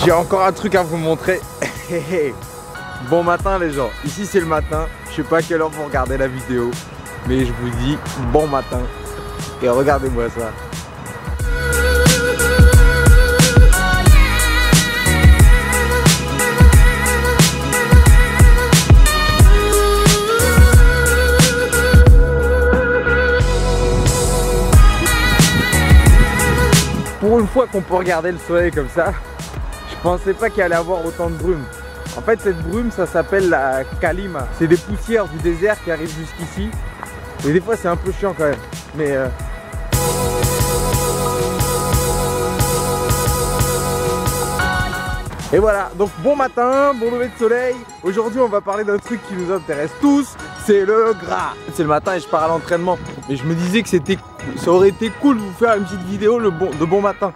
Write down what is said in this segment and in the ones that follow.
J'ai encore un truc à vous montrer. Bon matin les gens, ici c'est le matin. Je sais pas à quelle heure vous regardez la vidéo, mais je vous dis bon matin. Et regardez-moi ça. Pour une fois qu'on peut regarder le soleil comme ça, je pensais pas qu'il allait avoir autant de brume. En fait, cette brume, ça s'appelle la kalima. C'est des poussières du désert qui arrivent jusqu'ici. Et des fois, c'est un peu chiant quand même. Mais et voilà, donc bon matin, bon lever de soleil. Aujourd'hui, on va parler d'un truc qui nous intéresse tous, c'est le gras. C'est le matin et je pars à l'entraînement. Mais je me disais que ça aurait été cool de vous faire une petite vidéo de bon matin.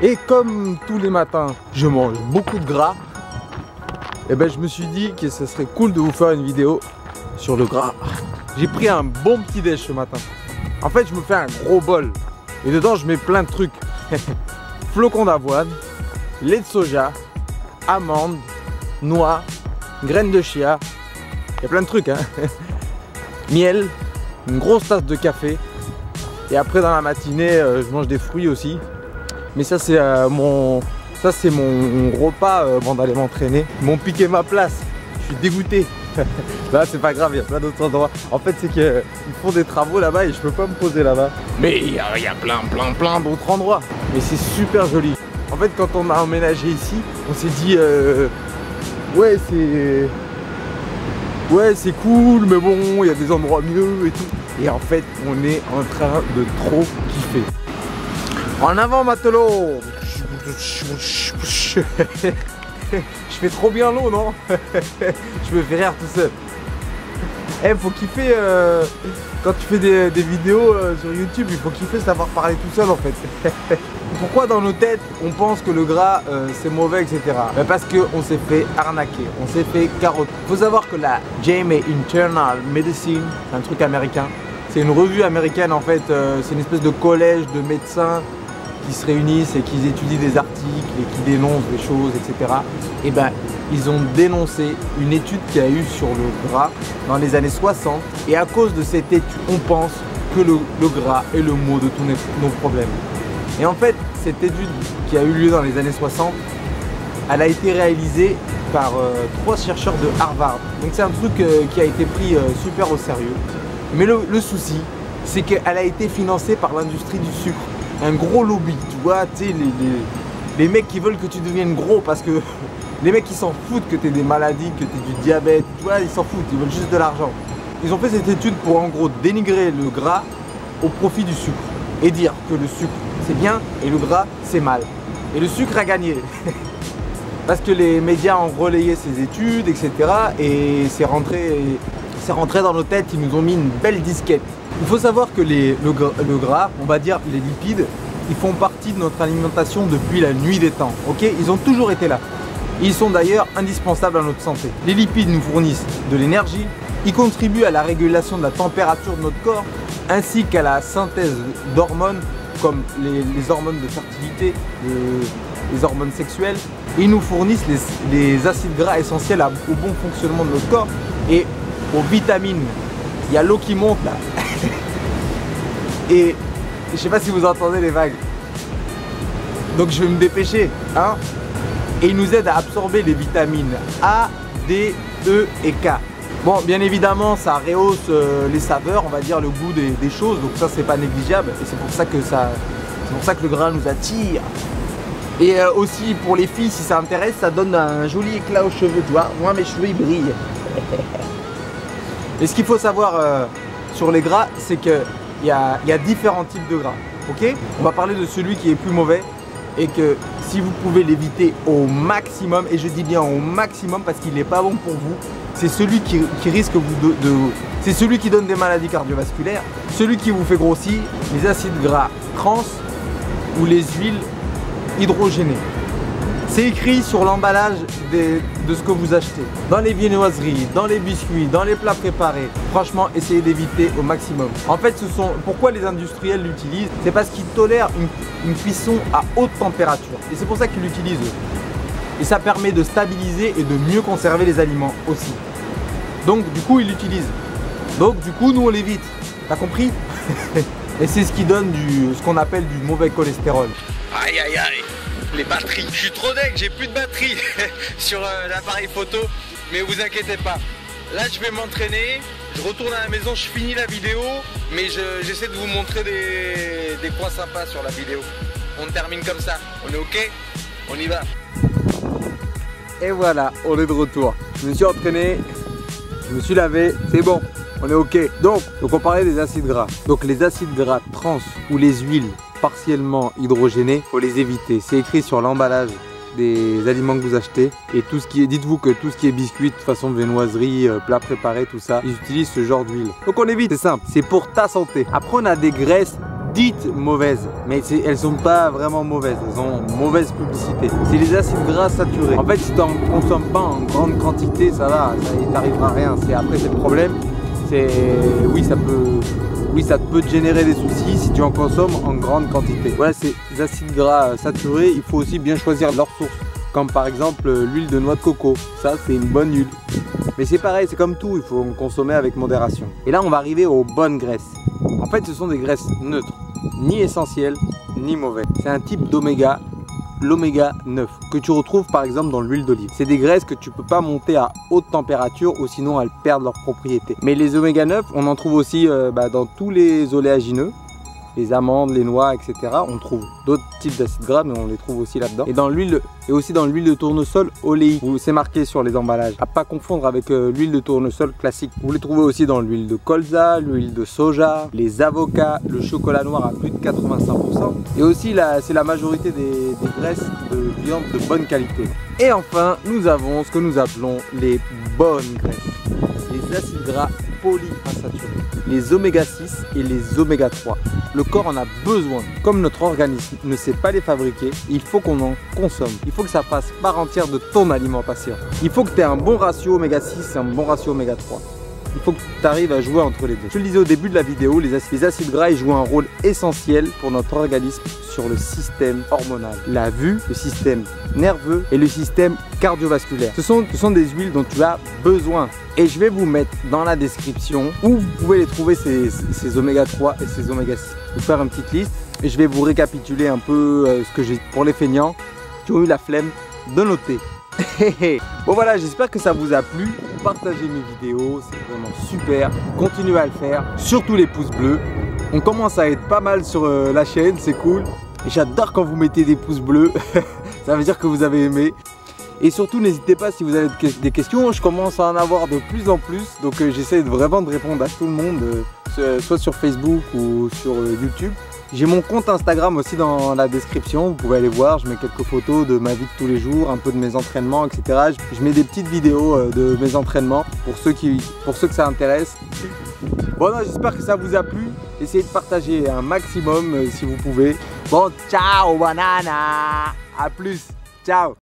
Et comme tous les matins, je mange beaucoup de gras. Et ben je me suis dit que ce serait cool de vous faire une vidéo sur le gras. J'ai pris un bon petit déj ce matin. En fait, je me fais un gros bol. Et dedans, je mets plein de trucs. Flocons d'avoine, lait de soja, amandes, noix, graines de chia. Il y a plein de trucs, hein. Miel, une grosse tasse de café. Et après, dans la matinée, je mange des fruits aussi. Mais ça, c'est mon repas avant d'aller m'entraîner. Ils m'ont piqué ma place. Je suis dégoûté. Là, c'est pas grave, il y a plein d'autres endroits. En fait, c'est qu'ils font des travaux là-bas et je peux pas me poser là-bas. Mais il y a plein d'autres endroits. Mais c'est super joli. En fait, quand on a emménagé ici, on s'est dit ouais, c'est cool, mais bon, il y a des endroits mieux et tout. Et en fait, on est en train de trop kiffer. En avant, matelot. Je fais trop bien l'eau, non? Je me fais rire tout seul. Eh, faut kiffer quand tu fais des vidéos sur YouTube, il faut kiffer savoir parler tout seul en fait. Pourquoi dans nos têtes on pense que le gras c'est mauvais, etc. Ben parce qu'on s'est fait arnaquer, on s'est fait carotter. Faut savoir que la JAMA Internal Medicine, c'est un truc américain. C'est une revue américaine en fait, c'est une espèce de collège de médecins qui se réunissent et qui étudient des articles et qui dénoncent des choses, etc. Et ben ils ont dénoncé une étude qu'il y a eu sur le gras dans les années 60. Et à cause de cette étude, on pense que le gras est le mot de tous nos problèmes. Et en fait, cette étude qui a eu lieu dans les années 60, elle a été réalisée par 3 chercheurs de Harvard. Donc c'est un truc qui a été pris super au sérieux. Mais le souci, c'est qu'elle a été financée par l'industrie du sucre. Un gros lobby, tu vois, tu sais, les mecs qui veulent que tu deviennes gros parce que les mecs qui s'en foutent que tu aies des maladies, que tu aies du diabète, tu vois, ils s'en foutent, ils veulent juste de l'argent. Ils ont fait cette étude pour en gros dénigrer le gras au profit du sucre et dire que le sucre c'est bien et le gras c'est mal. Et le sucre a gagné parce que les médias ont relayé ces études, etc. Et c'est rentré dans nos têtes, ils nous ont mis une belle disquette. Il faut savoir que le gras, on va dire les lipides, ils font partie de notre alimentation depuis la nuit des temps. Ok, ils ont toujours été là. Ils sont d'ailleurs indispensables à notre santé. Les lipides nous fournissent de l'énergie, ils contribuent à la régulation de la température de notre corps, ainsi qu'à la synthèse d'hormones comme les hormones de fertilité, les hormones sexuelles. Ils nous fournissent les acides gras essentiels au bon fonctionnement de notre corps et aux vitamines. Il y a l'eau qui monte là. Et je sais pas si vous entendez les vagues. Donc je vais me dépêcher, hein. Et il nous aide à absorber les vitamines A, D, E et K. Bon, bien évidemment, ça rehausse les saveurs, on va dire le goût des choses. Donc ça, c'est pas négligeable. Et c'est pour ça que le gras nous attire. Et aussi pour les filles, si ça intéresse, ça donne un joli éclat aux cheveux. Tu vois, moi mes cheveux ils brillent. Et ce qu'il faut savoir sur les gras, c'est qu'il y a différents types de gras. Ok, on va parler de celui qui est plus mauvais et que si vous pouvez l'éviter au maximum, et je dis bien au maximum parce qu'il n'est pas bon pour vous, c'est celui qui risque c'est celui qui donne des maladies cardiovasculaires, celui qui vous fait grossir, les acides gras trans ou les huiles hydrogénées. C'est écrit sur l'emballage de ce que vous achetez. Dans les viennoiseries, dans les biscuits, dans les plats préparés. Franchement, essayez d'éviter au maximum. En fait, pourquoi les industriels l'utilisent? C'est parce qu'ils tolèrent une cuisson à haute température. Et c'est pour ça qu'ils l'utilisent. et ça permet de stabiliser et de mieux conserver les aliments aussi. Donc du coup il l'utilise. Donc du coup nous on l'évite. T'as compris? Et c'est ce qui donne ce qu'on appelle du mauvais cholestérol. Aïe aïe aïe, les batteries. Je suis trop deg, j'ai plus de batterie sur l'appareil photo. Mais vous inquiétez pas. Là je vais m'entraîner, je retourne à la maison, je finis la vidéo. Mais j'essaie de vous montrer des coins sympas sur la vidéo. On termine comme ça, on est ok? On y va. Et voilà, on est de retour. Je me suis entraîné, je me suis lavé, c'est bon. On est ok. Donc on parlait des acides gras. Donc les acides gras trans ou les huiles partiellement hydrogénées, faut les éviter. C'est écrit sur l'emballage des aliments que vous achetez. Et tout ce qui est, dites-vous que tout ce qui est biscuits, de façon viennoiserie, plats préparés, tout ça, ils utilisent ce genre d'huile. Donc on évite, c'est simple. C'est pour ta santé. Après on a des graisses dites mauvaises, mais elles sont pas vraiment mauvaises, elles ont mauvaise publicité. C'est les acides gras saturés. En fait, si tu n'en consommes pas en grande quantité, ça va, il t'arrivera rien. Après, c'est le problème. Oui, ça peut te générer des soucis si tu en consommes en grande quantité. Voilà, ces acides gras saturés, il faut aussi bien choisir leur source. Comme par exemple l'huile de noix de coco. Ça, c'est une bonne huile. Mais c'est pareil, c'est comme tout, il faut en consommer avec modération. Et là, on va arriver aux bonnes graisses. En fait, ce sont des graisses neutres, ni essentielles, ni mauvaises. C'est un type d'oméga, l'oméga 9, que tu retrouves par exemple dans l'huile d'olive. C'est des graisses que tu peux pas monter à haute température ou sinon elles perdent leurs propriétés. Mais les oméga 9, on en trouve aussi dans tous les oléagineux, les amandes, les noix, etc. On trouve d'autres types d'acides gras, mais on les trouve aussi là-dedans. Et aussi dans l'huile de tournesol oléique, où c'est marqué sur les emballages. À pas confondre avec l'huile de tournesol classique. Vous les trouvez aussi dans l'huile de colza, l'huile de soja, les avocats, le chocolat noir à plus de 85%. Et aussi, c'est la majorité des graisses de viande de bonne qualité. Et enfin, nous avons ce que nous appelons les bonnes graisses. Les acides gras polyinsaturés, les oméga 6 et les oméga 3. Le corps en a besoin. Comme notre organisme ne sait pas les fabriquer, il faut qu'on en consomme. Il faut que ça fasse part entière de ton alimentation. Il faut que tu aies un bon ratio oméga 6 et un bon ratio oméga 3. Il faut que tu arrives à jouer entre les deux. Je le disais au début de la vidéo, les acides gras ils jouent un rôle essentiel pour notre organisme sur le système hormonal. La vue, le système nerveux et le système cardiovasculaire. Ce sont des huiles dont tu as besoin. Et je vais vous mettre dans la description où vous pouvez les trouver ces oméga 3 et ces oméga 6. Je vais vous faire une petite liste et je vais vous récapituler un peu ce que j'ai pour les feignants qui ont eu la flemme de noter. Bon voilà, j'espère que ça vous a plu. Partagez mes vidéos, c'est vraiment super. Continuez à le faire, surtout les pouces bleus. On commence à être pas mal sur la chaîne, c'est cool. Et j'adore quand vous mettez des pouces bleus. Ça veut dire que vous avez aimé. Et surtout, n'hésitez pas si vous avez des questions. Je commence à en avoir de plus en plus. Donc j'essaie vraiment de répondre à tout le monde, soit sur Facebook ou sur YouTube. J'ai mon compte Instagram aussi dans la description, vous pouvez aller voir, je mets quelques photos de ma vie de tous les jours, un peu de mes entraînements, etc. Je mets des petites vidéos de mes entraînements pour ceux que ça intéresse. Bon, j'espère que ça vous a plu, essayez de partager un maximum si vous pouvez. Bon, ciao banana, à plus, ciao.